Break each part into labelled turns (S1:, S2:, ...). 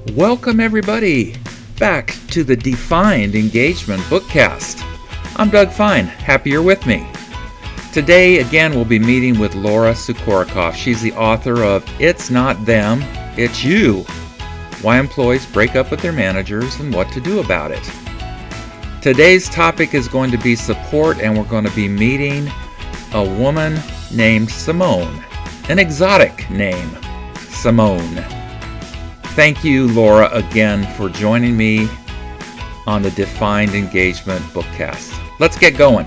S1: Welcome everybody back to the D.FINED Engagement BookCast. I'm D.FINED. Happy you're with me. Today again we'll be meeting with Laura Sukorokoff. She's the author of It's Not Them, It's You: Why Employees Break Up with Their Managers and What to Do About It. Today's topic is going to be support, and we're going to be meeting a woman named Simone, an exotic name, Simone. Thank you, Laura, again for joining me on the D.FINED Engagement Bookcast. Let's get going.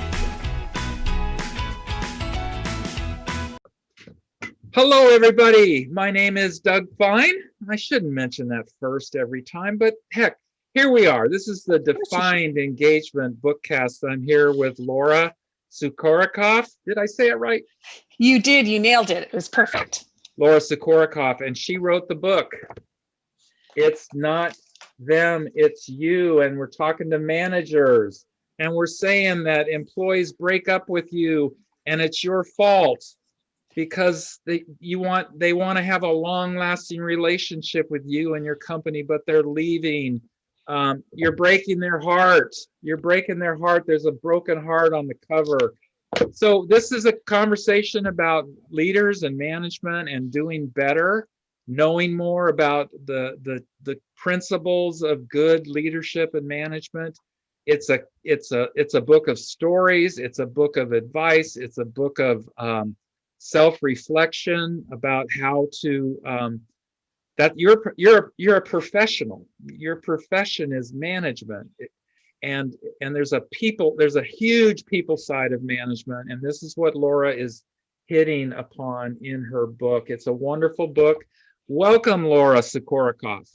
S1: Hello, everybody. My name is D.FINED. I shouldn't mention that first every time, but heck, here we are. This is the D.FINED Engagement Bookcast. I'm here with Laura Sukorokoff. Did I say it right?
S2: You did. You nailed it. It was perfect.
S1: Laura Sukorokoff, and she wrote the book, It's Not Them, It's You. And we're talking to managers, and we're saying that employees break up with you and it's your fault because they want to have a long-lasting relationship with you and your company, but they're leaving. You're breaking their heart. You're breaking their heart. There's a broken heart on the cover. So this is a conversation about leaders and management and doing better, knowing more about the principles of good leadership and management. It's a book of stories. It's a book of advice. It's a book of self-reflection about how to that you're a professional. Your profession is management. And there's a huge people side of management, and this is what Laura is hitting upon in her book. It's a wonderful book. Welcome, Laura Sukorokoff.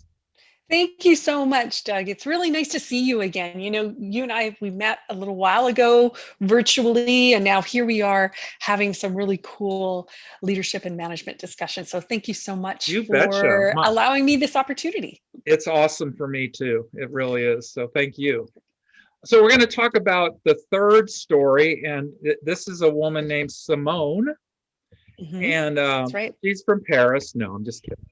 S2: Thank you so much, Doug. It's really nice to see you again. You know, you and I, we met a little while ago virtually, and now here we are having some really cool leadership and management discussions. So thank you so much for allowing me this opportunity.
S1: It's awesome for me too. It really is. So thank you. So we're going to talk about the third story, and this is a woman named Simone, and
S2: That's right.
S1: She's from Paris. No, I'm just kidding.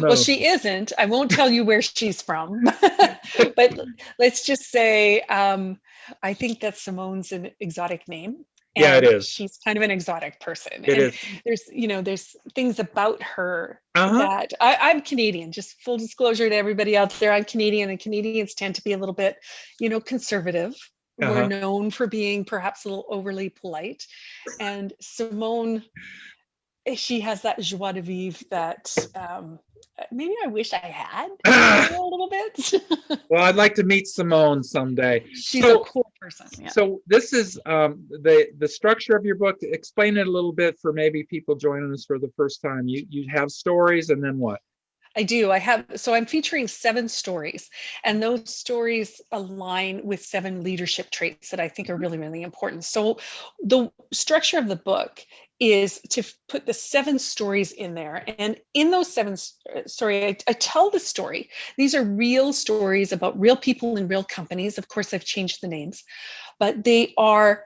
S2: Well, she isn't. I won't tell you where she's from, but let's just say I think that Simone's an exotic name. And
S1: yeah, it is.
S2: She's kind of an exotic person.
S1: It is.
S2: There's things about her
S1: that
S2: I'm Canadian. Just full disclosure to everybody out there, I'm Canadian, and Canadians tend to be a little bit, conservative. We're known for being perhaps a little overly polite, and Simone, she has that joie de vivre that maybe I wish I had a little bit.
S1: Well, I'd like to meet Simone someday.
S2: She's a cool person. Yeah.
S1: So this is the structure of your book. Explain it a little bit for maybe people joining us for the first time. You have stories, and then what?
S2: I do. I'm featuring 7 stories, and those stories align with 7 leadership traits that I think are really, really important. So the structure of the book is to put the 7 stories in there. And in those 7 stories, I tell the story. These are real stories about real people in real companies. Of course, I've changed the names, but they are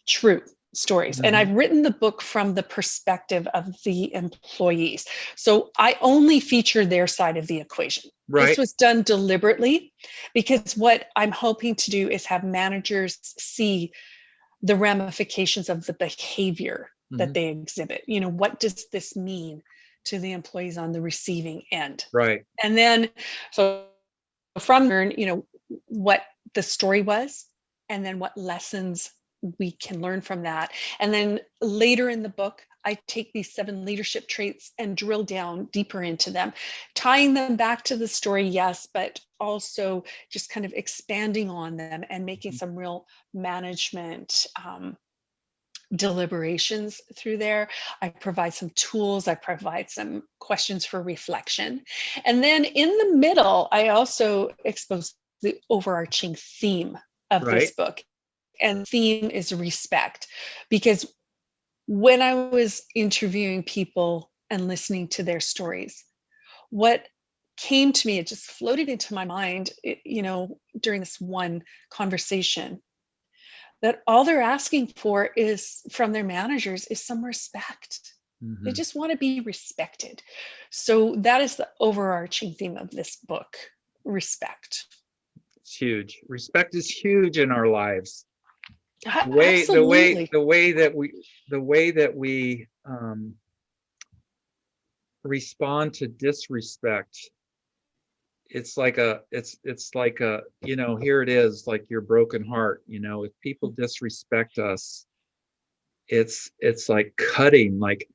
S2: true stories. And I've written the book from the perspective of the employees. So I only feature their side of the equation. Right. This was done deliberately because what I'm hoping to do is have managers see the ramifications of the behavior that they exhibit. What does this mean to the employees on the receiving end? Right. And then, so from there, what the story was, and then what lessons we can learn from that. And then later in the book, I take these 7 leadership traits and drill down deeper into them, tying them back to the story, yes, but also just kind of expanding on them and making some real management deliberations through there. I provide some tools. I provide some questions for reflection. And then in the middle, I also expose the overarching theme of this book. And theme is respect, because when I was interviewing people and listening to their stories, what came to me, it just floated into my mind, during this one conversation, that all they're asking for is from their managers is some respect. They
S1: Mhm.
S2: just want to be respected. So that is the overarching theme of this book, respect.
S1: It's huge. Respect is huge in our lives.
S2: Absolutely.
S1: The way that we respond to disrespect, it's like a, here it is, like your broken heart. If people disrespect us, it's like cutting. Like,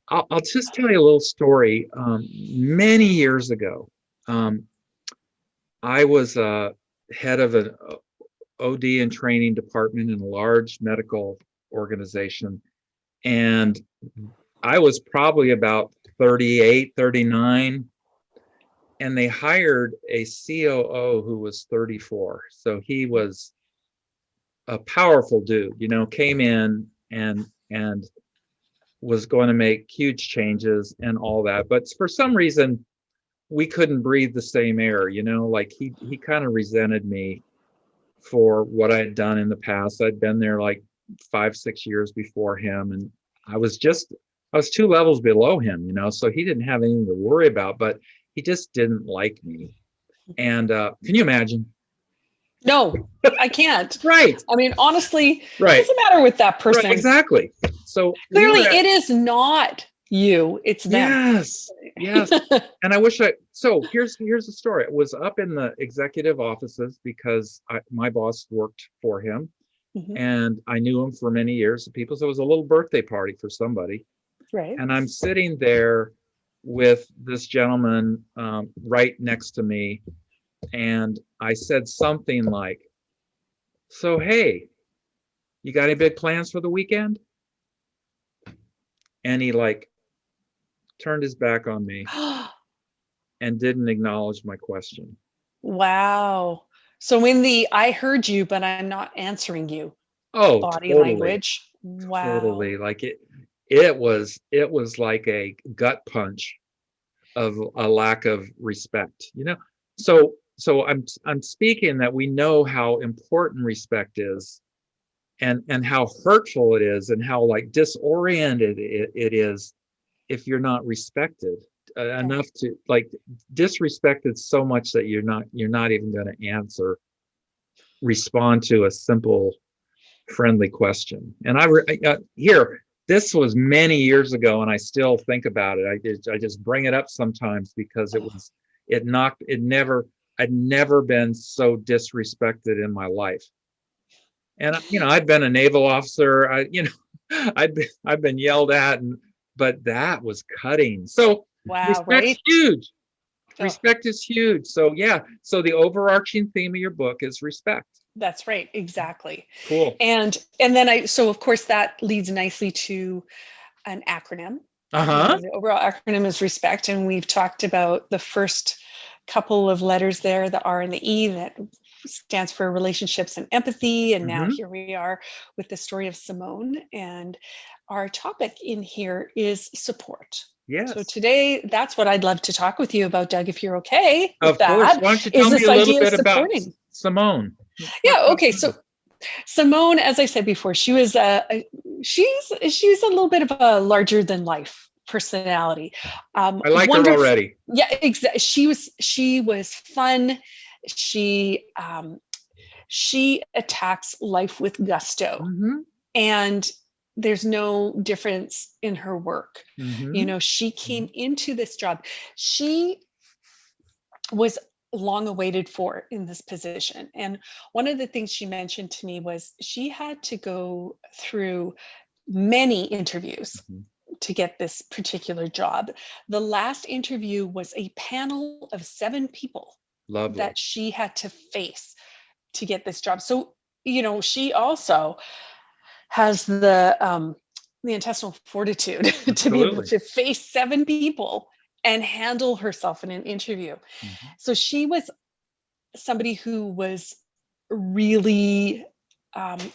S1: I'll just tell you a little story. Many years ago, um, I was head of an OD and training department in a large medical organization. And I was probably about 38, 39. And they hired a COO who was 34. So he was a powerful dude, came in and was going to make huge changes and all that. But for some reason, we couldn't breathe the same air, like he kind of resented me for what I had done in the past. I'd been there like 5, 6 years before him, and I was 2 levels below him, so he didn't have anything to worry about, but he just didn't like me. And can you imagine?
S2: No, I can't.
S1: Right,
S2: I mean, honestly,
S1: right,
S2: what's the matter with that
S1: right,
S2: person?
S1: exactly. So we
S2: Clearly,
S1: were at,
S2: it is not you, it's them.
S1: yes, yes. And so here's the story. It was up in the executive offices because my boss worked for him,
S2: Mhm.
S1: and I knew him for many years. People, so it was a little birthday party for somebody,
S2: Right.
S1: and I'm sitting there with this gentleman right next to me, and I said something like, "So hey, you got any big plans for the weekend?" And he like turned his back on me and didn't acknowledge my question.
S2: Wow. So in the I heard you, but I'm not answering you
S1: Oh,
S2: body
S1: totally,
S2: language. Wow.
S1: totally. Like it was like a gut punch of a lack of respect. So I'm speaking that we know how important respect is, and how hurtful it is, and how like disoriented it is if you're not respected
S2: Yeah.
S1: enough to like disrespected so much that you're not even going to respond to a simple friendly question. And here, this was many years ago, and I still think about it. I just bring it up sometimes because
S2: Oh,
S1: it never, I'd never been so disrespected in my life. And I'd been a naval officer. I've been yelled at, but that was cutting. So
S2: wow,
S1: respect's
S2: right?
S1: huge.
S2: Oh,
S1: Respect is huge. So yeah. So the overarching theme of your book is respect.
S2: that's right. Exactly.
S1: Cool.
S2: And then so of course that leads nicely to an acronym.
S1: Uh-huh.
S2: The overall acronym is respect, and we've talked about the first couple of letters there, the R and the E, that stands for relationships and empathy. And now
S1: Mm-hmm.
S2: here we are with the story of Simone, and our topic in here is support. So
S1: Yes.
S2: today, that's what I'd love to talk with you about, Doug, if you're okay with
S1: Of course.
S2: that,
S1: Why don't you
S2: is
S1: tell me
S2: this
S1: a little
S2: idea of
S1: bit about
S2: supporting.
S1: Simone? Let's talk
S2: Yeah,
S1: about
S2: okay. So
S1: Simone.
S2: Simone, as I said before, she's a little bit of a larger than life personality.
S1: I like her
S2: Wonderful.
S1: already.
S2: Yeah, exactly. She was fun. She she attacks life with gusto,
S1: Mm-hmm.
S2: and there's no difference in her work.
S1: Mm-hmm.
S2: She came into this job. She was long awaited for in this position. And one of the things she mentioned to me was she had to go through many interviews
S1: Mm-hmm.
S2: to get this particular job. The last interview was a panel of 7 people
S1: Lovely.
S2: that she had to face to get this job. So, she also has the intestinal fortitude to be able
S1: Absolutely.
S2: to face 7 people and handle herself in an interview.
S1: Mm-hmm.
S2: So she was somebody who was really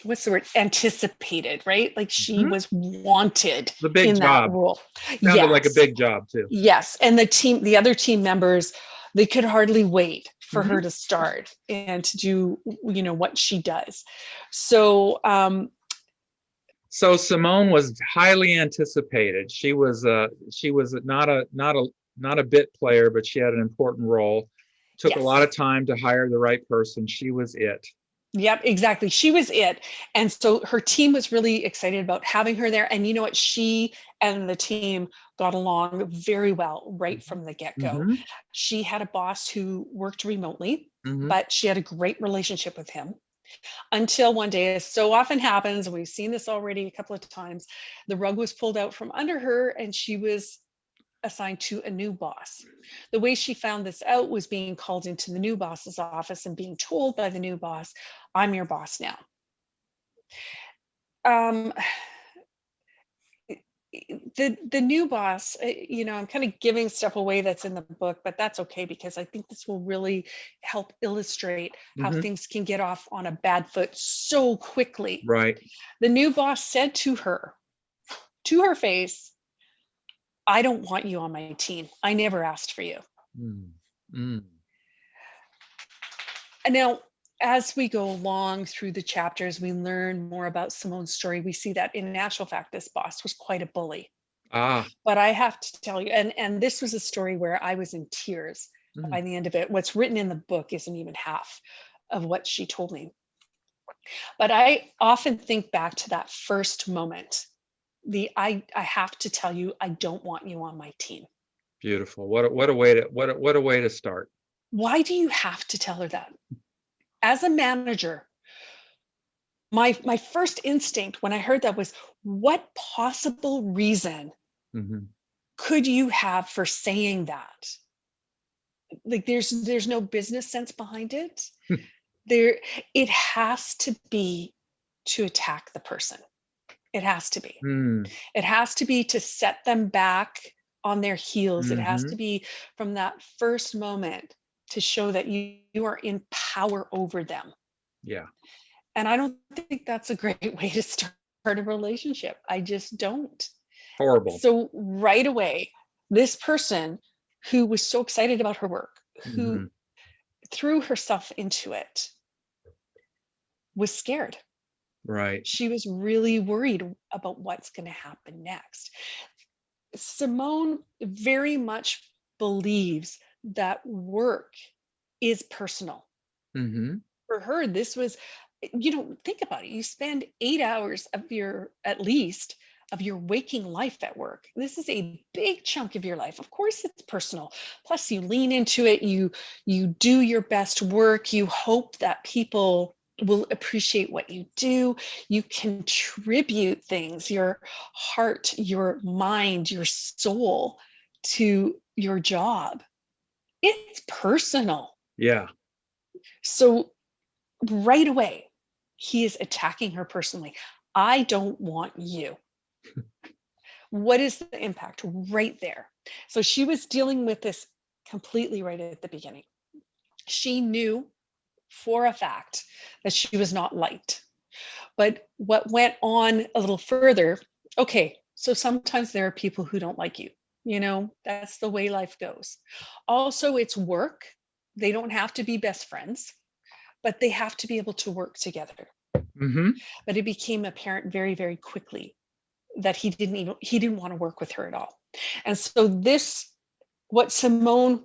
S2: what's the word, anticipated, right? Like she
S1: Mm-hmm.
S2: was wanted
S1: The big
S2: in that
S1: job.
S2: role.
S1: Sounded like a
S2: Yes.
S1: big job too.
S2: Yes. And the other team members, they could hardly wait for
S1: Mm-hmm.
S2: her to start and to do what she does. So
S1: So Simone was highly anticipated. She was not a bit player, but she had an important role. Took a lot
S2: Yes.
S1: of time to hire the right person. She was it.
S2: Yep, exactly. She was it. And so her team was really excited about having her there. And you know what? She and the team got along very well right from the get-go.
S1: Mm-hmm.
S2: She had a boss who worked remotely,
S1: Mm-hmm.
S2: but she had a great relationship with him until one day, as so often happens, and we've seen this already a couple of times, the rug was pulled out from under her and she was assigned to a new boss. The way she found this out was being called into the new boss's office and being told by the new boss, I'm your boss now. Um, the new boss, I'm kind of giving stuff away that's in the book, but that's okay because I think this will really help illustrate how
S1: Mm-hmm.
S2: things can get off on a bad foot so quickly.
S1: Right.
S2: The new boss said to her face, I don't want you on my team. I never asked for you.
S1: Mm. Mm.
S2: And now, as we go along through the chapters, we learn more about Simone's story. We see that in actual fact, this boss was quite a bully.
S1: Ah.
S2: But I have to tell you, and this was a story where I was in tears
S1: Mm.
S2: by the end of it. What's written in the book isn't even half of what she told me. But I often think back to that first moment. I have to tell you, I don't want you on my team.
S1: Beautiful. What a way to start.
S2: Why do you have to tell her that? As a manager, my first instinct when I heard that was, what possible reason
S1: Mm-hmm.
S2: could you have for saying that? Like there's no business sense behind it. There it has to be to attack the person. It has to be.
S1: Mm.
S2: It has to be to set them back on their heels. It has
S1: Mm-hmm.
S2: to be from that first moment to show that you are in power over them.
S1: Yeah.
S2: And I don't think that's a great way to start a relationship. I just don't.
S1: Horrible.
S2: So right away, this person who was so excited about her work, who
S1: Mm-hmm.
S2: threw herself into it, was scared.
S1: Right.
S2: She was really worried about what's going to happen next. Simone very much believes that work is personal.
S1: Mm-hmm.
S2: For her, this was, think about it. You spend 8 hours of your, at least, of your waking life at work. This is a big chunk of your life. Of course, it's personal. Plus, you lean into it. You do your best work. You hope that people will appreciate what you do. You contribute things, your heart, your mind, your soul to your job. It's personal.
S1: Yeah.
S2: So right away, he is attacking her personally. I don't want you. What is the impact right there? So she was dealing with this completely right at the beginning. She knew for a fact that she was not liked. But what went on a little further, okay, so sometimes there are people who don't like you. That's the way life goes. Also, it's work. They don't have to be best friends, but they have to be able to work together.
S1: Mm-hmm.
S2: But it became apparent very, very quickly that he didn't want to work with her at all. And so what Simone,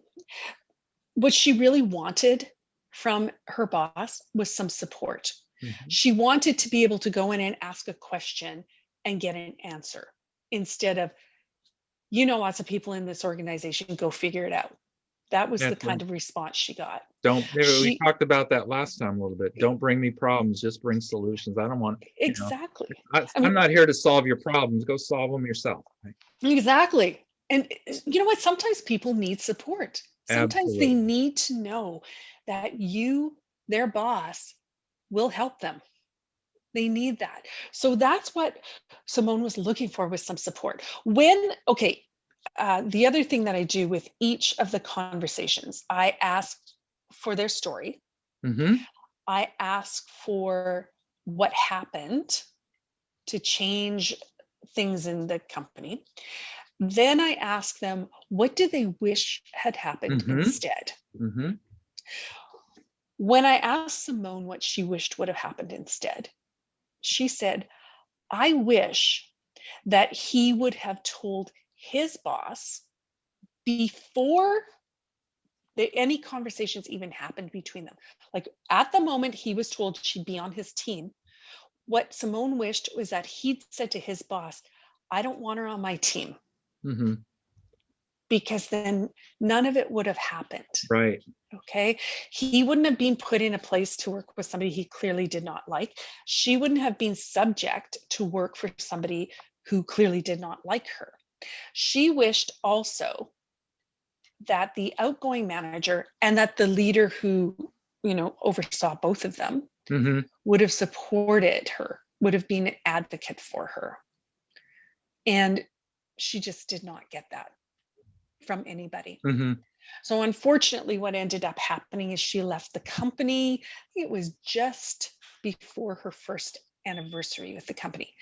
S2: what she really wanted from her boss was some support.
S1: Mm-hmm.
S2: She wanted to be able to go in and ask a question and get an answer instead of, lots of people in this organization, go figure it out. That was the
S1: That's right.
S2: kind of response she got.
S1: We
S2: She
S1: talked about that last time a little bit. Don't bring me problems, just bring solutions. I don't want,
S2: exactly.
S1: I'm not here to solve your problems. Go solve them yourself. Right?
S2: Exactly. And you know what? Sometimes people need support. Sometimes they
S1: Absolutely.
S2: need to know that you, their boss, will help them. They need that. So that's what Simone was looking for, was some support. The other thing that I do with each of the conversations, I ask for their story.
S1: Mm-hmm.
S2: I ask for what happened to change things in the company. Then I ask them, what do they wish had happened
S1: Mm-hmm.
S2: instead?
S1: Mm-hmm.
S2: When I asked Simone what she wished would have happened instead, she said, I wish that he would have told his boss before any conversations even happened between them. Like at the moment he was told she'd be on his team, what Simone wished was that he'd said to his boss, I don't want her on my team,
S1: Mm-hmm.
S2: because then none of it would have happened.
S1: Right.
S2: Okay. He wouldn't have been put in a place to work with somebody he clearly did not like. She wouldn't have been subject to work for somebody who clearly did not like her. She wished also that the outgoing manager and that the leader who, oversaw both of them
S1: Mm-hmm.
S2: would have supported her, would have been an advocate for her. And she just did not get that from anybody.
S1: Mm-hmm.
S2: So unfortunately, what ended up happening is she left the company. It was just before her first anniversary with the company.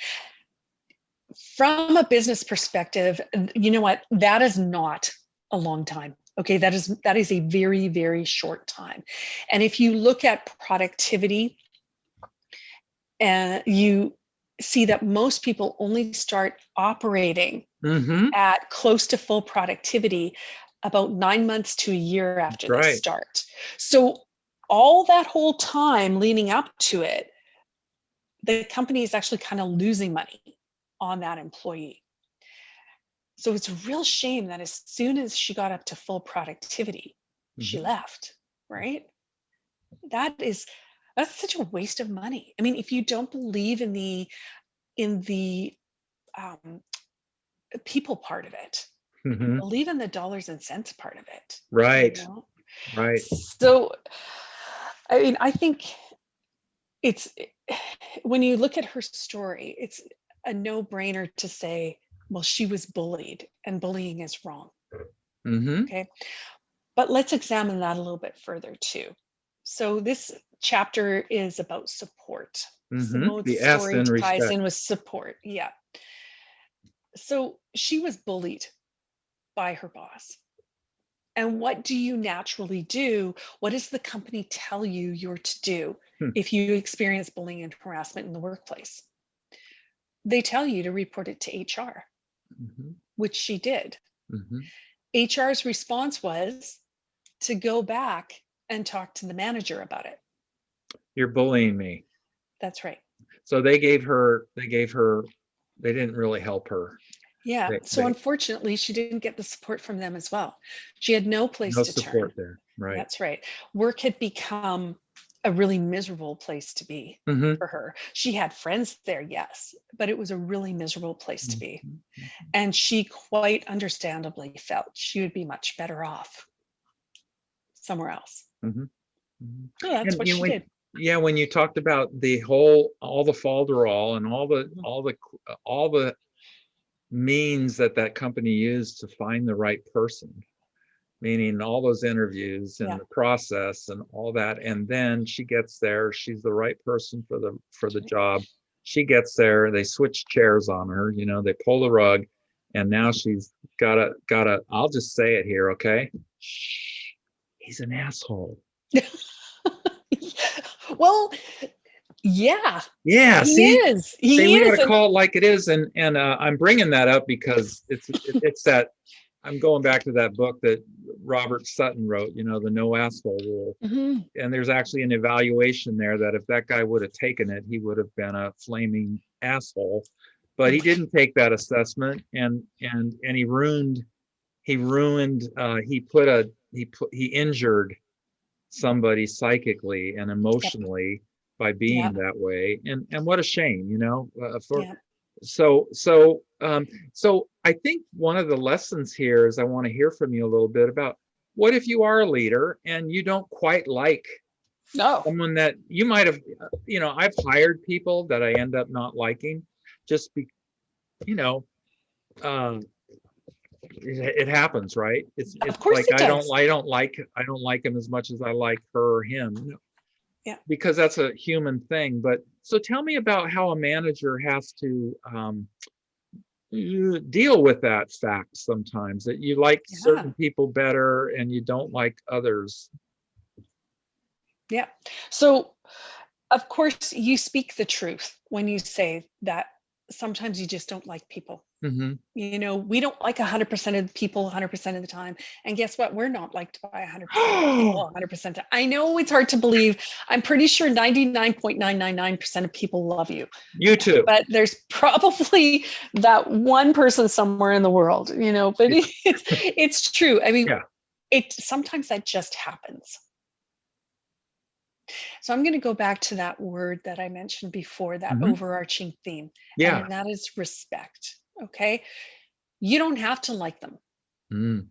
S2: From a business perspective, you know what? That is not a long time. Okay, that is a very, very short time. And if you look at productivity, you see that most people only start operating
S1: Mm-hmm.
S2: at close to full productivity about 9 months to a year after they
S1: Right.
S2: start. So all that whole time leading up to it, the company is actually kind of losing money on that employee. So it's a real shame that as soon as she got up to full productivity, she
S1: Mm-hmm.
S2: left, right? That's such a waste of money. I mean, if you don't believe in the um, people part of it,
S1: Mm-hmm.
S2: believe in the dollars and cents part of it.
S1: Right. Right.
S2: So, I mean, I think it's when you look at her story, it's a no-brainer to say, well, she was bullied and bullying is wrong.
S1: Mm-hmm.
S2: Okay. But let's examine that a little bit further too. So this chapter is about support.
S1: Mm-hmm.
S2: Simone's
S1: The S
S2: story
S1: in
S2: ties
S1: respect.
S2: in with support. Yeah. So she was bullied by her boss. And what do you naturally do? What does the company tell you you're to do
S1: Hmm.
S2: if you experience bullying and harassment in the workplace? They tell you to report it to HR,
S1: Mm-hmm.
S2: which she did.
S1: Mm-hmm.
S2: HR's response was to go back and talk to the manager about it.
S1: You're bullying me.
S2: That's right.
S1: So they didn't really help her.
S2: Yeah. So
S1: They
S2: unfortunately, she didn't get the support from them as well. She had no place
S1: no
S2: to turn.
S1: support there. Right.
S2: That's right. Work had become a really miserable place to be
S1: Mm-hmm.
S2: for her. She had friends there, yes, but it was a really miserable place to be.
S1: Mm-hmm.
S2: And she quite understandably felt she would be much better off somewhere else.
S1: Mm-hmm. Mm-hmm.
S2: So that's
S1: And
S2: what she did.
S1: when you talked about all the falderall and
S2: Mhm.
S1: all the means that company used to find the right person, meaning all those interviews and
S2: Yeah.
S1: the process and all that, and then she gets there, she's the right person for the job. She gets there, they switch chairs on her, they pull the rug, and now she's gotta I'll just say it here, okay? Shh, he's an asshole.
S2: Well, yeah,
S1: Yeah,
S2: he
S1: see,
S2: is.
S1: see,
S2: He
S1: we got
S2: is.
S1: to
S2: And
S1: call it like it is, and I'm bringing that up because it's that I'm going back to that book that Robert Sutton wrote, the no asshole rule,
S2: Mhm.
S1: and there's actually an evaluation there that if that guy would have taken it, he would have been a flaming asshole, but he didn't take that assessment, and he injured somebody psychically and
S2: Yep.
S1: emotionally by being
S2: Yeah.
S1: that way, and what a shame, for
S2: Yeah.
S1: so I think one of the lessons here is I want to hear from you a little bit about what if you are a leader and you don't quite like
S2: No.
S1: someone that you might have, I've hired people that I end up not liking just you know um it happens, right?
S2: Of
S1: It's
S2: course
S1: like
S2: it does.
S1: I don't like him as much as I like her or him,
S2: Yeah.
S1: because that's a human thing. But so tell me about how a manager has to you deal with that fact sometimes, that you like
S2: Yeah.
S1: certain people better and you don't like others.
S2: Yeah. So, of course, you speak the truth when you say that sometimes you just don't like people.
S1: Hmm.
S2: You know, we don't like 100% of people 100% of the time. And guess what? We're not liked by 100% of people 100%. I know it's hard to believe. I'm pretty sure 99.999% of people love you.
S1: You too.
S2: But there's probably that one person somewhere in the world, you know, but it's true. I mean,
S1: Yeah.
S2: sometimes that just happens. So I'm going to go back to that word that I mentioned before, that
S1: Hmm.
S2: overarching theme,
S1: Yeah.
S2: and that is respect. Okay. You don't have to like them,
S1: Mm.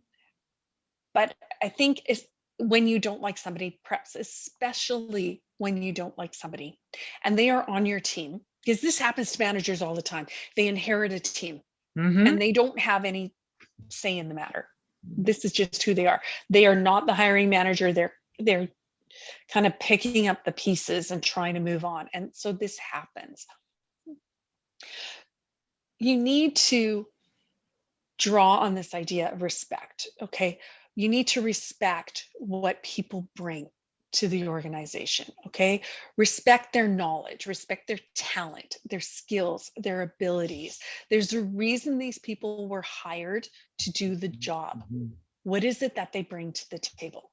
S2: but I think it's when you don't like somebody, perhaps especially when you don't like somebody and they are on your team, because this happens to managers all the time. They inherit a team
S1: Hmm.
S2: and they don't have any say in the matter. This is just who they are. They are not the hiring manager. They're kind of picking up the pieces and trying to move on. And so this happens. You need to draw on this idea of respect. Okay. You need to respect what people bring to the organization. Okay. Respect their knowledge, respect their talent, their skills, their abilities. There's a reason these people were hired to do the job.
S1: Mhm.
S2: What is it that they bring to the table?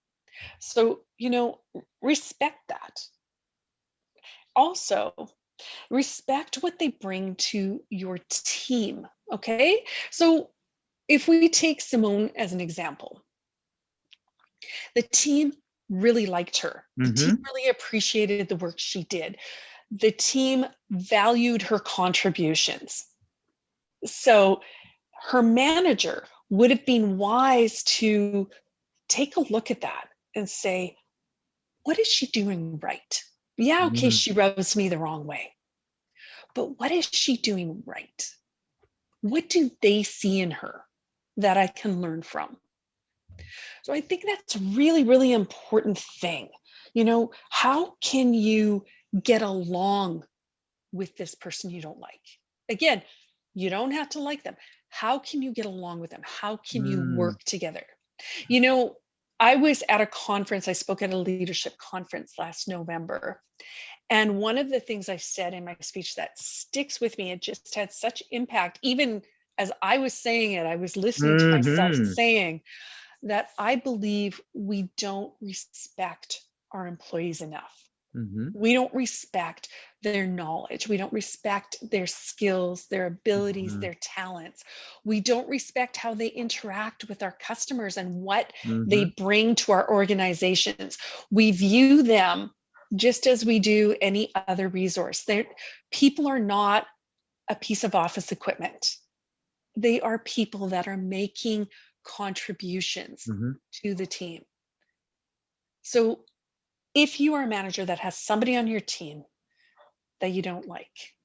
S2: So, you know, respect that. Also, respect what they bring to your team. Okay. So, if we take Simone as an example, the team really liked her. The team
S1: Mhm.
S2: really appreciated the work she did. The team valued her contributions. So her manager would have been wise to take a look at that and say, what is she doing right? Yeah, okay,
S1: Mhm.
S2: she rubs me the wrong way. But what is she doing right? What do they see in her that I can learn from? So I think that's really, really important thing. You know, how can you get along with this person you don't like? Again, you don't have to like them. How can you get along with them? How can you
S1: Mm.
S2: work together? You know, I was at a conference, I spoke at a leadership conference last November. And one of the things I said in my speech that sticks with me, it just had such impact. Even as I was saying it, I was listening to myself
S1: Mhm.
S2: saying, that I believe we don't respect our employees enough.
S1: Mhm.
S2: We don't respect their knowledge. We don't respect their skills, their abilities,
S1: Mhm.
S2: their talents. We don't respect how they interact with our customers and what they
S1: Mhm.
S2: bring to our organizations. We view them just as we do any other resource. People are not a piece of office equipment. They are people that are making contributions
S1: Mhm.
S2: to the team. So if you are a manager that has somebody on your team that you don't like,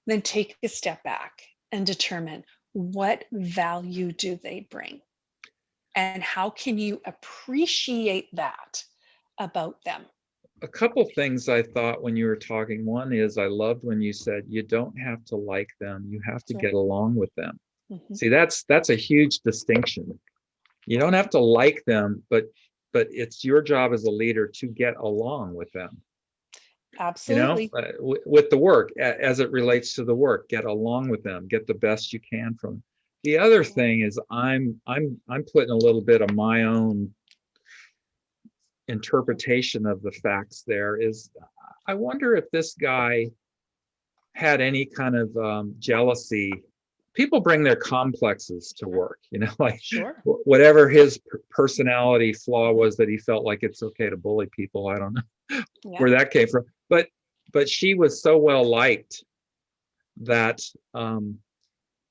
S2: then take a step back and determine what value do they bring and how can you appreciate that about them.
S1: A couple things I thought when you were talking. One is I loved when you said you don't have to like them, you have to
S2: Sure.
S1: get along with them.
S2: Mhm.
S1: See, that's a huge distinction. You don't have to like them, but it's your job as a leader to get along with them.
S2: Absolutely.
S1: With the work as it relates to the work, get along with them, get the best you can from them. The other thing is I'm putting a little bit of my own interpretation of the facts. There is, I wonder if this guy had any kind of jealousy. People bring their complexes to work, like
S2: Sure.
S1: whatever his personality flaw was that he felt like it's okay to bully people. I don't know
S2: Yeah.
S1: where that came from, but she was so well liked that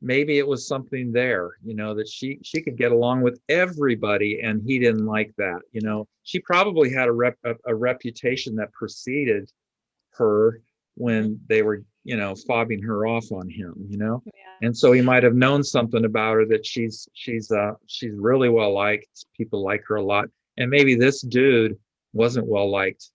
S1: maybe it was something there, that she could get along with everybody, and he didn't like that. She probably had a reputation that preceded her
S2: Mhm.
S1: when they were, fobbing her off on him,
S2: Yeah.
S1: and so he might have known something about her that she's really well liked. People like her a lot, and maybe this dude wasn't well liked.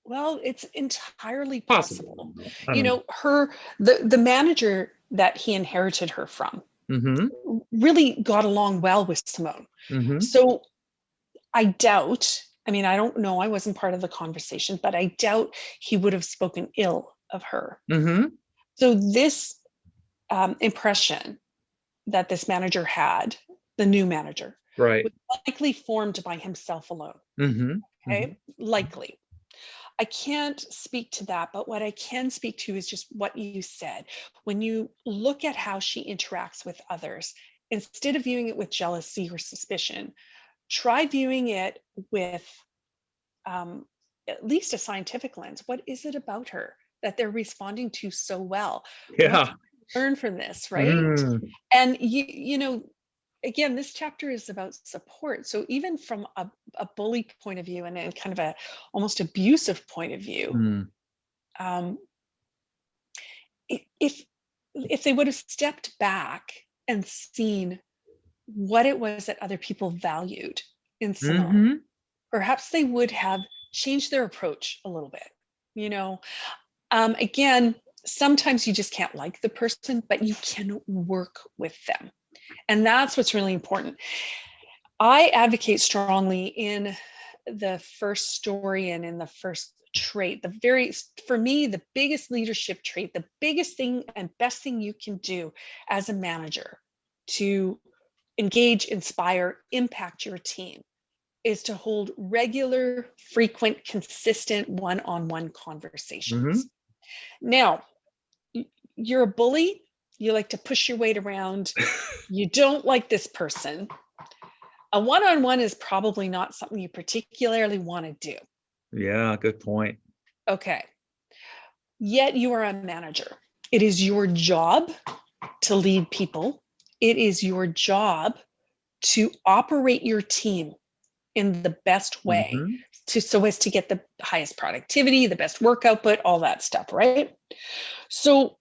S2: Well, it's entirely
S1: Possible.
S2: possible.
S1: I
S2: You
S1: don't know.
S2: know, the manager that he inherited her from
S1: Mm-hmm.
S2: really got along well with Simone.
S1: Mm-hmm.
S2: So I doubt, I mean, I don't know, I wasn't part of the conversation, but I doubt he would have spoken ill of her.
S1: Mm-hmm.
S2: So this impression that this manager had, the new manager,
S1: Right.
S2: was likely formed by himself alone.
S1: Mm-hmm.
S2: Okay, likely. I can't speak to that, but what I can speak to is just what you said. When you look at how she interacts with others, instead of viewing it with jealousy or suspicion, try viewing it with at least a scientific lens. What is it about her that they're responding to so well? What
S1: Yeah.
S2: can we learn from this, right?
S1: Mm.
S2: And again, this chapter is about support. So even from a bully point of view and a kind of a almost abusive point of view,
S1: Mm.
S2: um, if they would have stepped back and seen what it was that other people valued in Simone,
S1: Mm-hmm.
S2: perhaps they would have changed their approach a little bit. You know, again, sometimes you just can't like the person, but you can work with them. And that's what's really important. I advocate strongly in the first story and in the first trait, for me, the biggest leadership trait, the biggest thing and best thing you can do as a manager to engage, inspire, impact your team is to hold regular, frequent, consistent one-on-one
S1: Mm-hmm.
S2: conversations. Now, you're a bully, you like to push your weight around, you don't like this person. A one-on-one is probably not something you particularly want to do.
S1: Yeah, good point.
S2: Okay. Yet you are a manager. It is your job to lead people. It is your job to operate your team in the best way
S1: Mm-hmm.
S2: so as to get the highest productivity, the best work output, all that stuff, right? So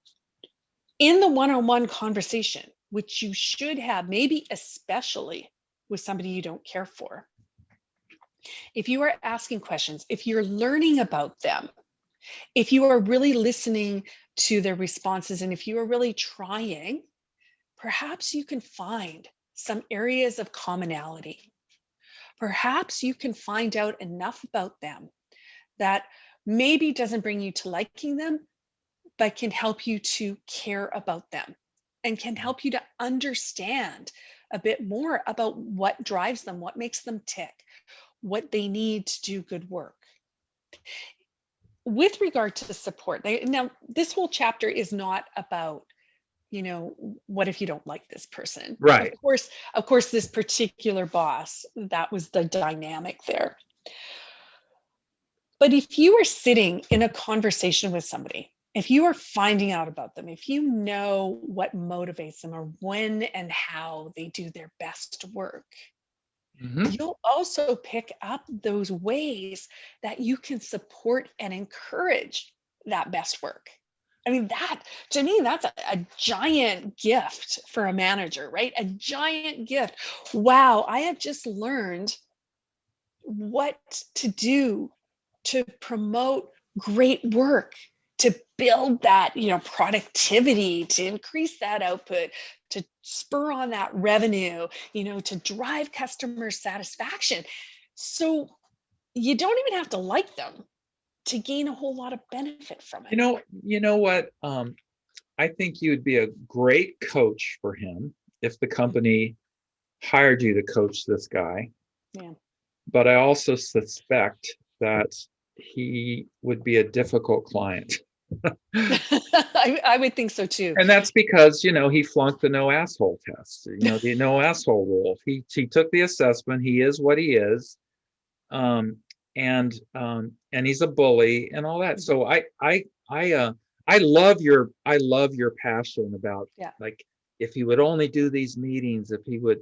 S2: in the one-on-one conversation, which you should have, maybe especially with somebody you don't care for, if you are asking questions, if you're learning about them, if you are really listening to their responses, and if you are really trying, perhaps you can find some areas of commonality. Perhaps you can find out enough about them that maybe doesn't bring you to liking them, but can help you to care about them and can help you to understand a bit more about what drives them, what makes them tick, what they need to do good work. With regard to support, now this whole chapter is not about, what if you don't like this person?
S1: Right.
S2: Of course, this particular boss, that was the dynamic there. But if you are sitting in a conversation with somebody, if you are finding out about them, if you know what motivates them or when and how they do their best work,
S1: Mm-hmm.
S2: you'll also pick up those ways that you can support and encourage that best work. I mean, that to me, that's a giant gift for a manager, right? A giant gift. Wow, I have just learned what to do to promote great work, to build that, productivity, to increase that output, to spur on that revenue, to drive customer satisfaction. So you don't even have to like them to gain a whole lot of benefit from it.
S1: You know what? I think you would be a great coach for him if the company hired you to coach this guy.
S2: Yeah.
S1: But I also suspect that he would be a difficult client.
S2: I would think so too.
S1: And that's because, he flunked the no asshole test, the no asshole rule. He took the assessment. He is what he is. And he's a bully and all that. So I love your passion about,
S2: Yeah.
S1: like, if he would only do these meetings, if he would,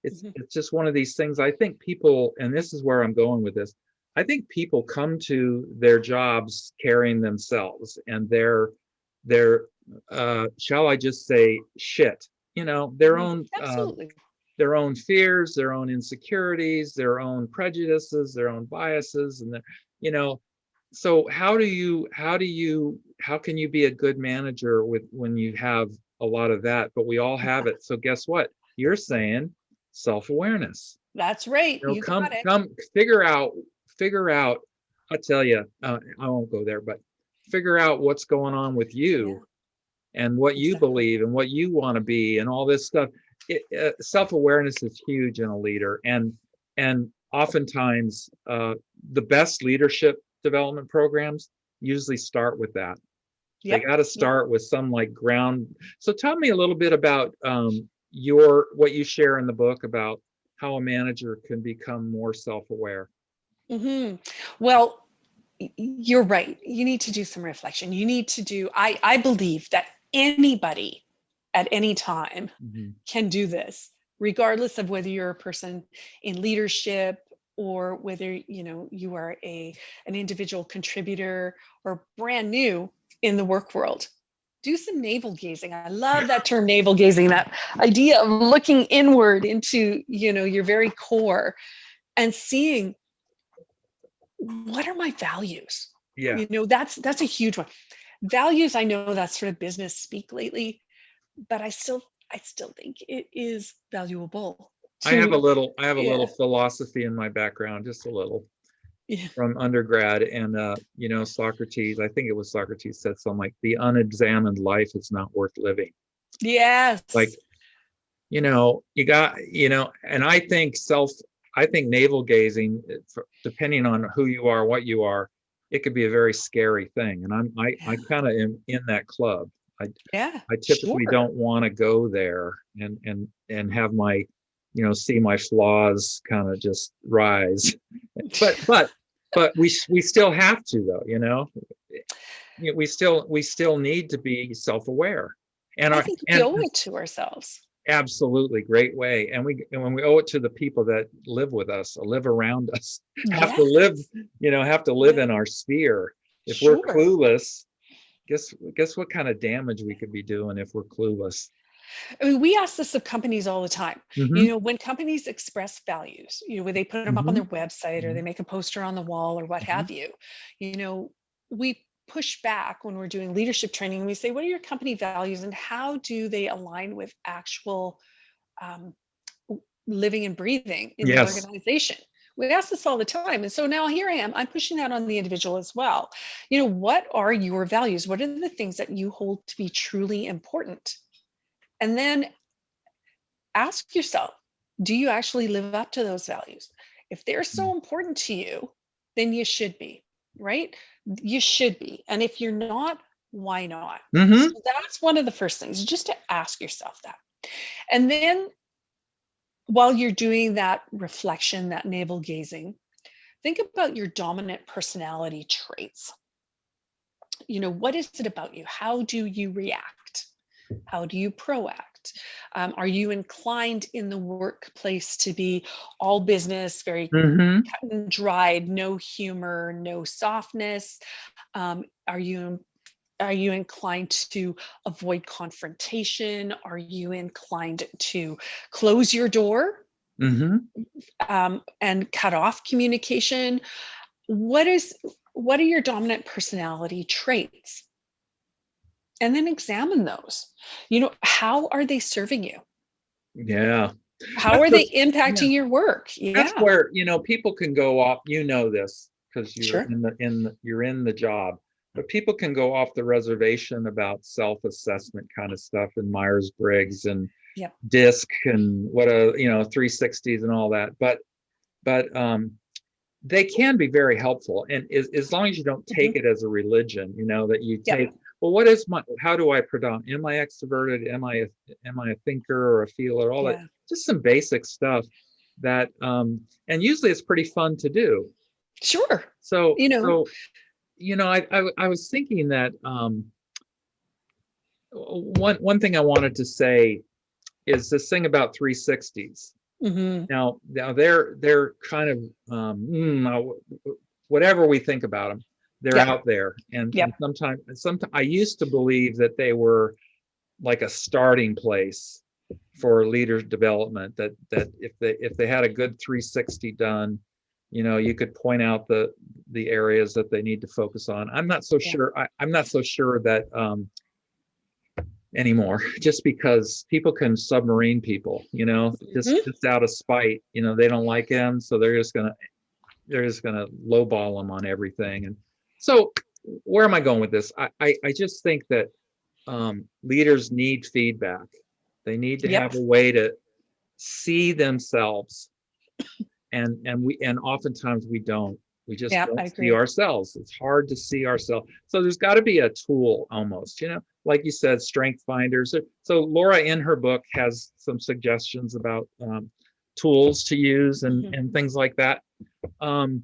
S1: it's just one of these things. I think people, and this is where I'm going with this, I think people come to their jobs carrying themselves and their shall I just say shit,
S2: Absolutely.
S1: their own fears, their own insecurities, their own prejudices, their own biases, and you know so how can you be a good manager when you have a lot of that? But we all have it. So guess what? You're saying self-awareness.
S2: That's right. You
S1: Come
S2: got it.
S1: figure out. I'll tell you, I won't go there, but figure out what's going on with
S2: Yeah.
S1: you and what you
S2: Exactly.
S1: believe and what you want to be and all this stuff. Self-awareness is huge in a leader, and oftentimes the best leadership development programs usually start with that. They
S2: Yep.
S1: got to start with some like ground. So tell me a little bit about what you share in the book about how a manager can become more self-aware.
S2: Hmm. Well, you're right. You need to do some reflection. You need to do, I believe that anybody at any time
S1: Mhm.
S2: can do this, regardless of whether you're a person in leadership or whether, you are an individual contributor or brand new in the work world. Do some navel gazing. I love that term, navel gazing, that idea of looking inward into, your very core and seeing, what are my values?
S1: Yeah,
S2: That's a huge one. Values, I know that's sort of business speak lately, but I still think it is valuable to,
S1: I have a
S2: yeah,
S1: little philosophy in my background, just a little,
S2: yeah,
S1: from undergrad. And Socrates, I think it was Socrates, said something like, the unexamined life is not worth living. Like,
S2: yes,
S1: you got, and I think navel gazing, depending on who you are, what you are, it could be a very scary thing. And I
S2: yeah,
S1: kind of am in that club. I
S2: yeah,
S1: I typically
S2: sure.
S1: don't want to go there and have my, see my flaws kind of just rise. But we still have to, though, we still need to be self-aware. And
S2: I
S1: our
S2: think we
S1: and
S2: owe it to ourselves.
S1: absolutely great way. And when we owe it to the people that live with us, live around us, have to
S2: Yeah,
S1: live, have to live
S2: yeah,
S1: in our sphere. If we're
S2: sure.
S1: clueless, guess what kind of damage we could be doing if we're clueless.
S2: I mean, we ask this of companies all the time.
S1: Hmm.
S2: When companies express values, where they put them up on
S1: Hmm.
S2: their website or they make a poster on the wall or what
S1: Hmm.
S2: have you, you know, we push back when we're doing leadership training and we say, what are your company values and how do they align with actual um, living and breathing in the
S1: Yes.
S2: organization? We ask this all the time. And so now here I am, I'm pushing that on the individual as well. What are your values? What are the things that you hold to be truly important? And then ask yourself, do you actually live up to those values? If they're so important to you, then you should be, right? You should be. And if you're not, why not? So
S1: Hmm.
S2: that's one of the first things, just to ask yourself that. And then while you're doing that reflection, that navel gazing, think about your dominant personality traits. What is it about you? How do you react? How do you proact? Are you inclined in the workplace to be all business, very
S1: Hmm.
S2: cut and dried, no humor, no softness? Are you inclined to avoid confrontation? Are you inclined to close your door
S1: Hmm.
S2: and cut off communication? What are your dominant personality traits? And then examine those. How are they serving you?
S1: Yeah.
S2: How
S1: That's
S2: are they
S1: just, yeah.
S2: impacting your work?
S1: That's
S2: Yeah,
S1: where, people can go off, this because
S2: sure.
S1: you're in the job. But people can go off the reservation about self-assessment kind of stuff, and Myers-Briggs and
S2: Yep.
S1: DISC and 360s and all that. But they can be very helpful, and as long as you don't
S2: Mhm.
S1: take it as a religion, that you
S2: Yep.
S1: take, well, how do I predominate? Am I extroverted? Am I a thinker or a feeler? All that,
S2: Yeah.
S1: just some basic stuff that, and usually it's pretty fun to do.
S2: Sure.
S1: So
S2: You know,
S1: so I was thinking that, one thing I wanted to say is this thing about 360s.
S2: mhm.
S1: Now they're kind of, whatever we think about them, they're
S2: Yep.
S1: out there, and
S2: Yep.
S1: sometimes I used to believe that they were like a starting place for leader development. That if they had a good 360 done, you could point out the areas that they need to focus on. I'm not so
S2: Yeah.
S1: sure. I'm not so sure that, anymore, just because people can submarine people,
S2: Mhm.
S1: just out of spite. They don't like him, so they're just gonna lowball them on everything. And so, where am I going with this? I just think that leaders need feedback. They need to
S2: Yep.
S1: have a way to see themselves, and oftentimes we don't. We just
S2: Yeah, I
S1: don't see
S2: agree.
S1: ourselves. It's hard to see ourselves. So there's got to be a tool almost, like you said, strength finders. So Laura in her book has some suggestions about tools to use and things like that. Um,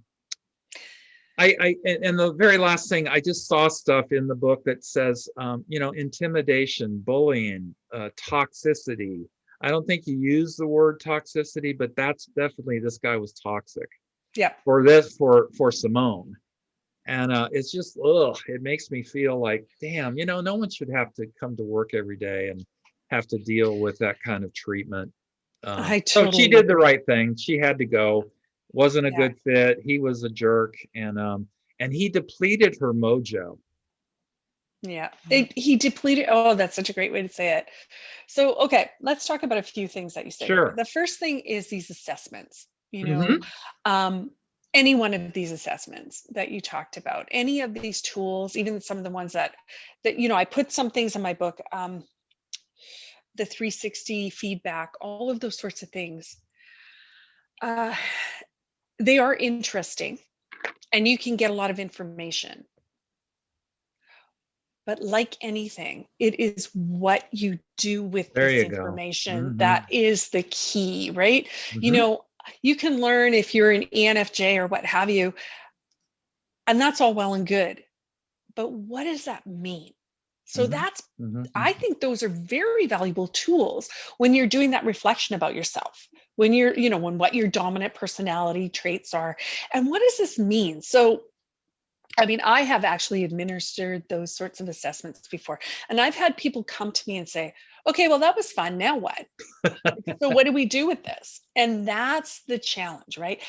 S1: and the very last thing, I just saw stuff in the book that says, intimidation, bullying, toxicity. I don't think you use the word toxicity, but that's definitely, this guy was toxic
S2: Yep.
S1: for Simone. And it's just, it makes me feel like, damn, no one should have to come to work every day and have to deal with that kind of treatment.
S2: I
S1: So she
S2: totally
S1: did the
S2: agree.
S1: right thing. She had to go. Wasn't a
S2: Yeah.
S1: good fit. He was a jerk, and he depleted her mojo.
S2: Yeah. He depleted. Oh, that's such a great way to say it. So, okay, let's talk about a few things that you said here.
S1: Sure.
S2: The first thing is these assessments,
S1: Hmm.
S2: um, any one of these assessments that you talked about, any of these tools, even some of the ones that, I put some things in my book, the 360 feedback, all of those sorts of things. Uh, they are interesting and you can get a lot of information. But like anything, it is what you do with
S1: There
S2: this
S1: you go.
S2: information
S1: Hmm.
S2: that is the key, right? You
S1: Hmm.
S2: know, you can learn if you're an ENFJ or what have you, and that's all well and good. But what does that mean? So
S1: Hmm.
S2: that's,
S1: Hmm.
S2: I think those are very valuable tools when you're doing that reflection about yourself, when you're, when what your dominant personality traits are. And what does this mean? So I mean, I have actually administered those sorts of assessments before. And I've had people come to me and say, okay, well, that was fun. Now what? So, what do we do with this? And that's the challenge, right?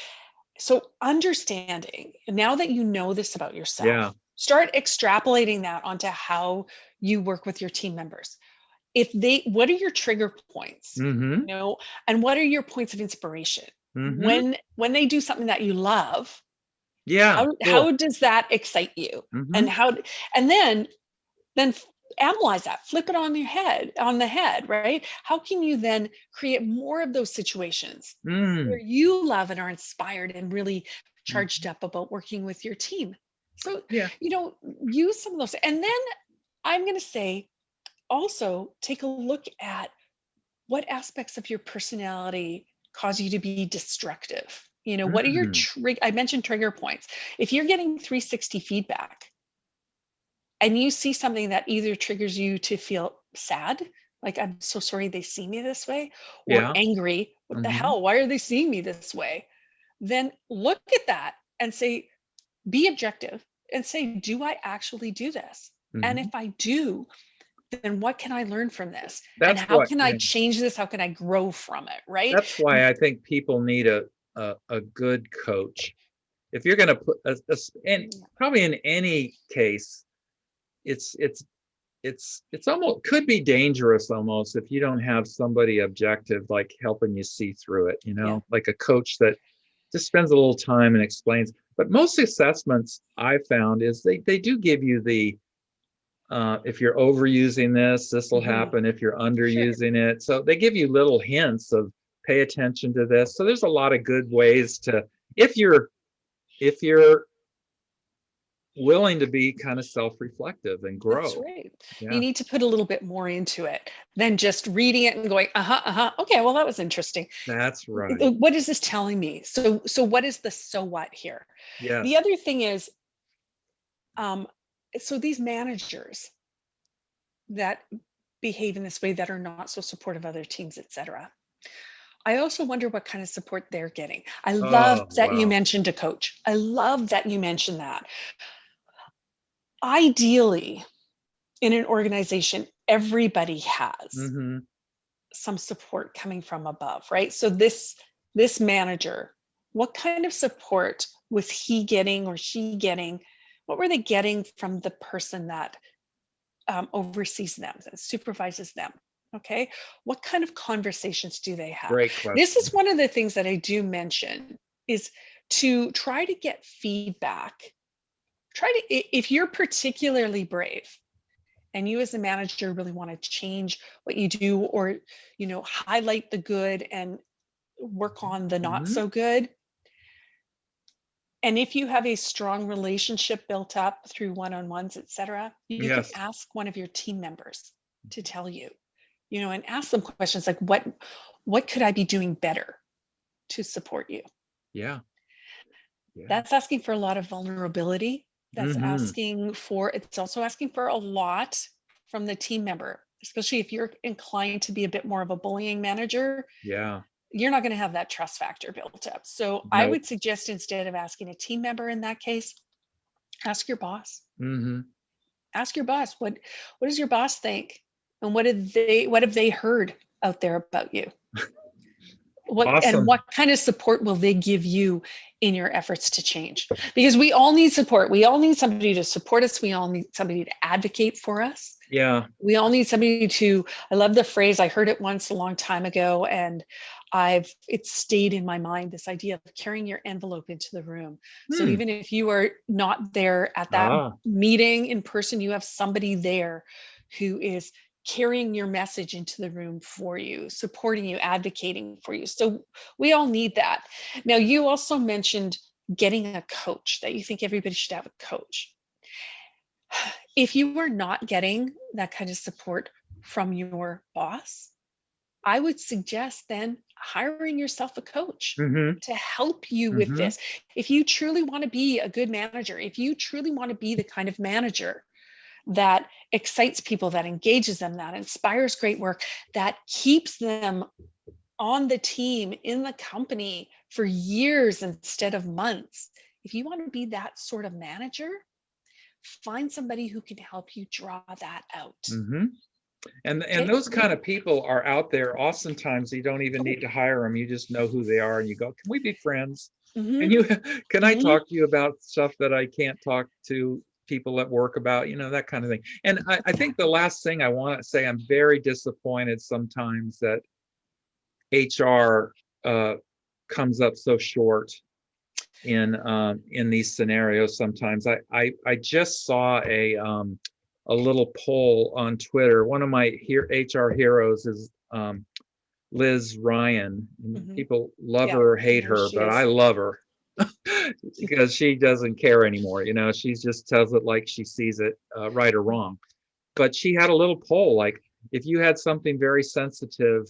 S2: So, understanding now that you know this about
S1: Yeah.
S2: yourself, start extrapolating that onto how you work with your team members. What are your trigger points?
S1: Hmm.
S2: And what are your points of inspiration?
S1: Hmm.
S2: When they do something that you love,
S1: Yeah.
S2: how
S1: Cool.
S2: does that excite you? And
S1: Hmm.
S2: then analyze that, flip it on the head, right? How can you then create more of those situations where
S1: Mm.
S2: you love and are inspired and really charged up about working with your team? So,
S1: Yeah.
S2: you know, use some of those. And then I'm going to say also take a look at what aspects of your personality cause you to be destructive. What are your
S1: Mm.
S2: I mentioned trigger points. If you're getting 360 feedback, and you see something that either triggers you to feel sad, like I'm so sorry they see me this way, or
S1: Yeah.
S2: angry, what the
S1: Hmm.
S2: hell, why are they seeing me this way? Then look at that and say, be objective and say, do I actually do this? And if
S1: Hmm.
S2: I do, then what can I learn from this? And
S1: That's
S2: how
S1: what,
S2: can I change this? How can I grow from it? Right?
S1: that's why I think people need a good coach. If you're going to put and probably in any case, it's it's it's almost could be dangerous almost if you don't have somebody objective like helping you see through it,
S2: Yeah.
S1: like a coach that just spends a little time and explains. But most assessments I've found is they do give you the if you're overusing this will
S2: Hmm.
S1: happen. If you're
S2: Sure.
S1: underusing it, so they give you little hints of pay attention to this. So there's a lot of good ways to, if you're willing to be kind of self-reflective and
S2: That's
S1: grow.
S2: right. You
S1: Yeah,
S2: need to put a little bit more into it than just reading it and going, uh-huh, uh-huh. Okay, well, that was interesting.
S1: that's right.
S2: What is this telling me? So what is the so what here? The
S1: Yes.
S2: other thing is, um, so these managers that behave in this way that are not so supportive of other teams, etc. I also wonder what kind of support they're getting. I love
S1: Oh,
S2: that you
S1: wow.
S2: mentioned a coach. I love that you mentioned that. Ideally, in an organization, everybody has
S1: Mm-hmm.
S2: some support coming from above, right? So this manager, what kind of support was he getting or she getting? What were they getting from the person that oversees them, that supervises them? Okay, what kind of conversations do they have?
S1: Great
S2: This is
S1: question.
S2: one of the things that I do mention is to try to get feedback. If you're particularly brave, and you as a manager really want to change what you do, or, highlight the good and work on the not
S1: Mhm.
S2: so good. And if you have a strong relationship built up through one-on-ones, etc., you can
S1: Yes.
S2: ask one of your team members to tell you, and ask them questions like, what could I be doing better to support you?
S1: Yeah. Yeah.
S2: That's asking for a lot of vulnerability.
S1: Mhm.
S2: It's also asking for a lot from the team member, especially if you're inclined to be a bit more of a bullying manager.
S1: Yeah.
S2: You're not going to have that trust factor built up. So I
S1: Nope.
S2: would suggest, instead of asking a team member in that case, ask your boss.
S1: Mhm.
S2: Ask your boss, what does your boss think? And what have they heard out there about you?
S1: Awesome.
S2: What kind of support will they give you in your efforts to change? Because we all need support. We all need somebody to support us. We all need somebody to advocate for us.
S1: Yeah.
S2: We all need somebody to, I love the phrase, I heard it once a long time ago, and it's stayed in my mind, this idea of carrying your envelope into the room. So
S1: Hmm.
S2: even if you are not there at that
S1: Ah.
S2: meeting in person, you have somebody there who is carrying your message into the room for you, supporting you, advocating for you. So we all need that. Now, you also mentioned getting a coach, that you think everybody should have a coach. If you are not getting that kind of support from your boss, I would suggest then hiring yourself a coach
S1: Mhm.
S2: to help you with
S1: Mhm.
S2: this. If you truly want to be a good manager, if you truly want to be the kind of manager that excites people, that engages them, that inspires great work, that keeps them on the team, in the company for years instead of months, if you want to be that sort of manager, find somebody who can help you draw that out.
S1: Mhm. And
S2: Get
S1: those kind of people are out there. Oftentimes, you don't even
S2: oh,
S1: need to hire them. You just know who they are, and you go, "Can we be friends? Can
S2: mhm,
S1: you? Can I
S2: mhm.
S1: talk to you about stuff that I can't talk to people at work about? That kind of thing." And I think the last thing I want to say, I'm very disappointed sometimes that HR comes up so short in these scenarios. Sometimes I just saw a little poll on Twitter. One of my HR heroes is Liz Ryan.
S2: Mhm.
S1: People love
S2: Yeah,
S1: her or
S2: I
S1: hate
S2: know who
S1: her,
S2: she
S1: but I
S2: is.
S1: love her because she doesn't care anymore. She just tells it like she sees it, right or wrong. But she had a little poll like, if you had something very sensitive,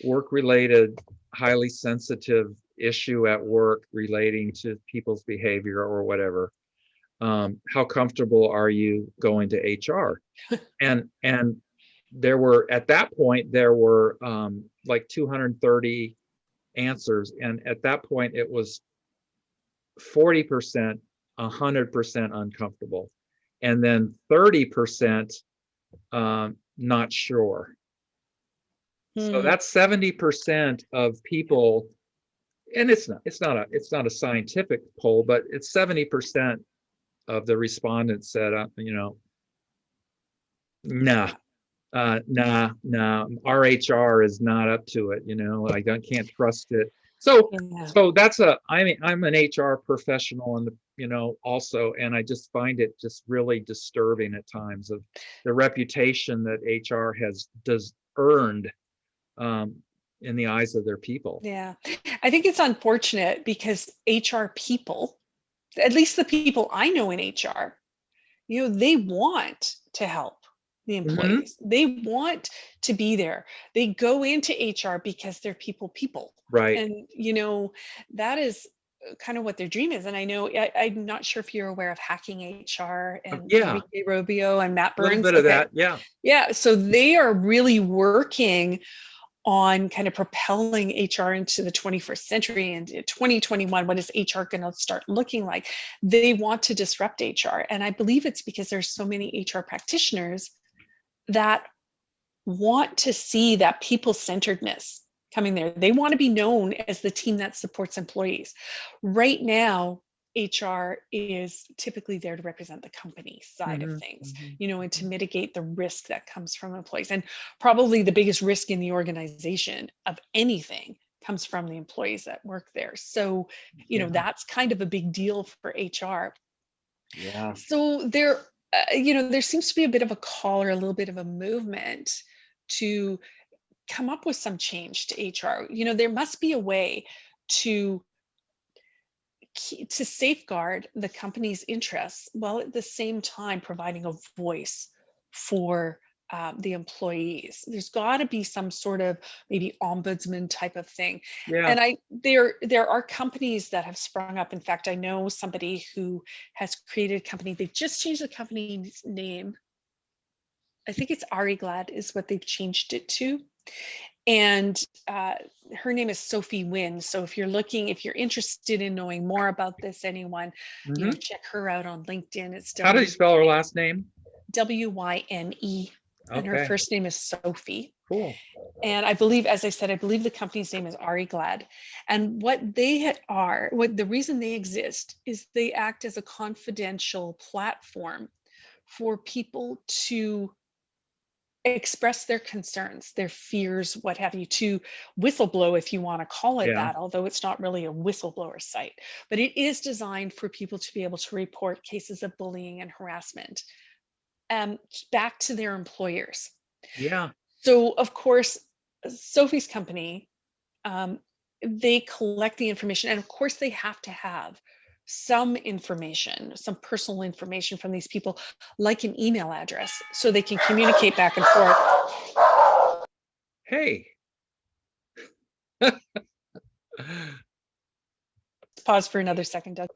S1: work related, highly sensitive issue at work relating to people's behavior or whatever, how comfortable are you going to HR? And at that point there were like 230 answers, and at that point it was 40%, 100% uncomfortable, and then 30% not sure. So
S2: Hmm.
S1: that's 70% of people, and it's not a scientific poll, but it's 70% of the respondents said, nah, nah, our HR is not up to it. I can't trust it. So,
S2: Yeah.
S1: so I'm an HR professional, and also, and I just find it just really disturbing at times of the reputation that HR does earned um, in the eyes of their people.
S2: Yeah. I think it's unfortunate because HR people, at least the people I know in HR, they want to help the
S1: Hmm.
S2: employees. They want to be there. They go into HR because they're people.
S1: Right.
S2: And, that is kind of what their dream is. And I know, I'm not sure if you're aware of Hacking HR and
S1: Yeah,
S2: Enrique Robio and Matt
S1: a little
S2: Burns.
S1: bit of
S2: Okay.
S1: that. Yeah.
S2: Yeah. So they are really working on kind of propelling HR into the 21st century, and in 2021, what is HR going to start looking like? They want to disrupt HR. And I believe it's because there's so many HR practitioners that want to see that people-centeredness coming there. They want to be known as the team that supports employees. Right now, HR is typically there to represent the company side of
S1: Hmm.
S2: things,
S1: Hmm.
S2: and to mitigate the risk that comes from employees. And probably the biggest risk in the organization of anything comes from the employees that work there. So,
S1: Yeah.
S2: that's kind of a big deal for HR.
S1: Yeah.
S2: So there there seems to be a bit of a call or a little bit of a movement to come up with some change to HR. There must be a way to to safeguard the company's interests while at the same time providing a voice for the employees. There's got to be some sort of maybe ombudsman type of thing.
S1: Yeah.
S2: And there are companies that have sprung up. In fact, I know somebody who has created a company. They've just changed the company's name. I think it's Ariglad is what they've changed it to. And her name is Sophie Wynn. So if you're interested in knowing more about this, anyone, check her out on LinkedIn. It's
S1: How do you spell her last name?
S2: WYNE. And her
S1: Okay.
S2: first name is Sophie.
S1: Cool.
S2: And I believe, as I said, the company's name is Ariglad. And what the reason they exist is they act as a confidential platform for people to express their concerns, their fears, what have you, to whistleblow, if you want to call it that, although it's not really a whistleblower site. But it is designed for people to be able to report cases of bullying and harassment back to their employers.
S1: Yeah.
S2: So, of course, Sophie's company, they collect the information, and of course they have to have some information, some personal information from these people, like an email address, so they can communicate back and forth.
S1: Hey.
S2: Pause for another second, Doug.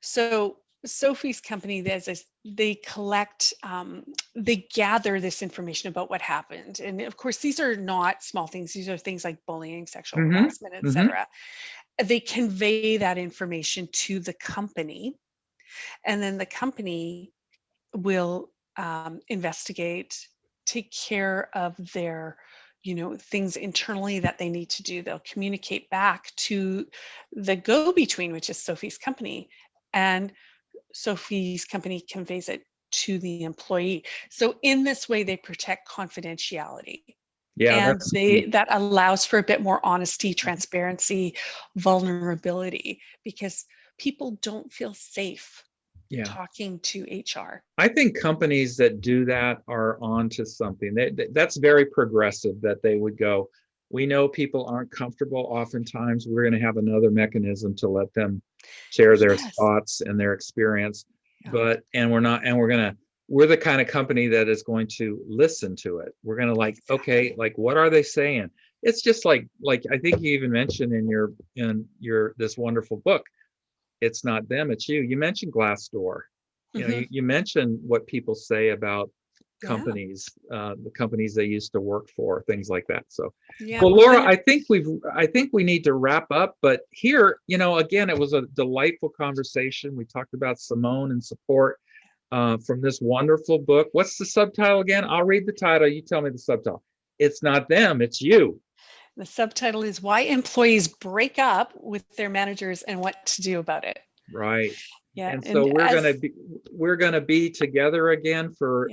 S2: So Sophie's company, they collect, they gather this information about what happened. And of course, these are not small things. These are things like bullying, sexual harassment, etc. They convey that information to the company, and then the company will investigate, take care of their things internally that they need to do. They'll communicate back to the go-between, which is Sophie's company, and Sophie's company conveys it to the employee. So in this way, they protect confidentiality.
S1: Yeah,
S2: and that allows for a bit more honesty, transparency, vulnerability, because people don't feel safe talking to HR.
S1: I think companies that do that are onto something. That's very progressive, that they would go, we know people aren't comfortable. Oftentimes, we're going to have another mechanism to let them share their thoughts and their experience. We're the kind of company that is going to listen to it. We're going to okay, what are they saying? It's just like I think you even mentioned in your this wonderful book, it's not them, it's you. You mentioned Glassdoor. You mentioned what people say about companies, the companies they used to work for, things like that. So, well, Laura, I think we need to wrap up. But here, again, it was a delightful conversation. We talked about Simone and support. From this wonderful book. What's the subtitle again? I'll read the title. You tell me the subtitle. It's not them, it's you.
S2: The subtitle is Why Employees Break Up with Their Managers and What to Do About It.
S1: Right.
S2: Yeah.
S1: And so we're gonna be together again for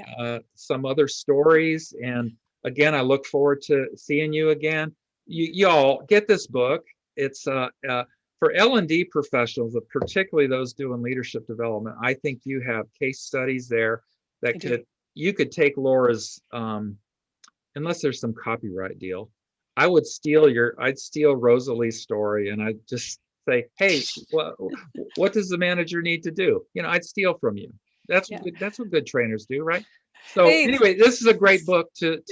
S1: some other stories. And again, I look forward to seeing you again. Y'all get this book. It's for L&D professionals, particularly those doing leadership development. I think you have case studies there that you could take Laura's, unless there's some copyright deal. I'd steal Rosalie's story, and I'd just say, hey, what does the manager need to do? I'd steal from you. That's what good trainers do, right? So anyway, this is a great book to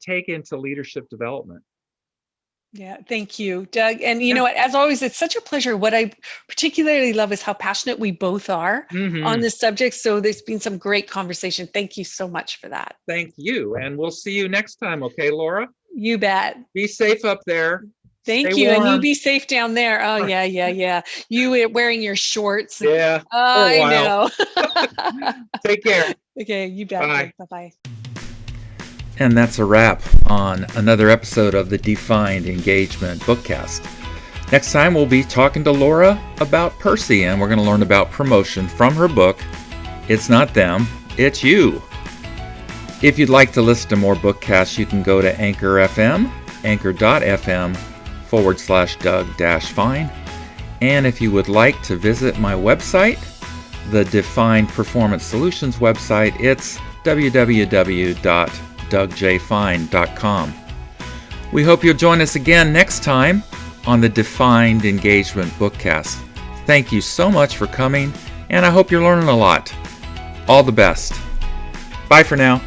S1: take into leadership development.
S2: Yeah, thank you, Doug. And you know what, as always, it's such a pleasure. What I particularly love is how passionate we both are on this subject. So there's been some great conversation. Thank you so much for that.
S1: Thank you. And we'll see you next time. Okay, Laura?
S2: You bet.
S1: Be safe up there.
S2: Thank you. Warm. And you be safe down there. Oh, yeah. You wearing your shorts.
S1: Yeah.
S2: I know.
S1: Take care.
S2: Okay, you bet.
S1: Bye.
S2: Bye-bye.
S1: And that's a wrap on another episode of the D.FINED Engagement BookCast. Next time, we'll be talking to Laura about Percy, and we're going to learn about promotion from her book, It's Not Them, It's You. If you'd like to listen to more bookcasts, you can go to Anchor FM, anchor.fm/Doug-Fine. And if you would like to visit my website, the Defined Performance Solutions website, it's www.dougjfined.com. We hope you'll join us again next time on the Defined Engagement BookCast. Thank you so much for coming, and I hope you're learning a lot. All the best. Bye for now.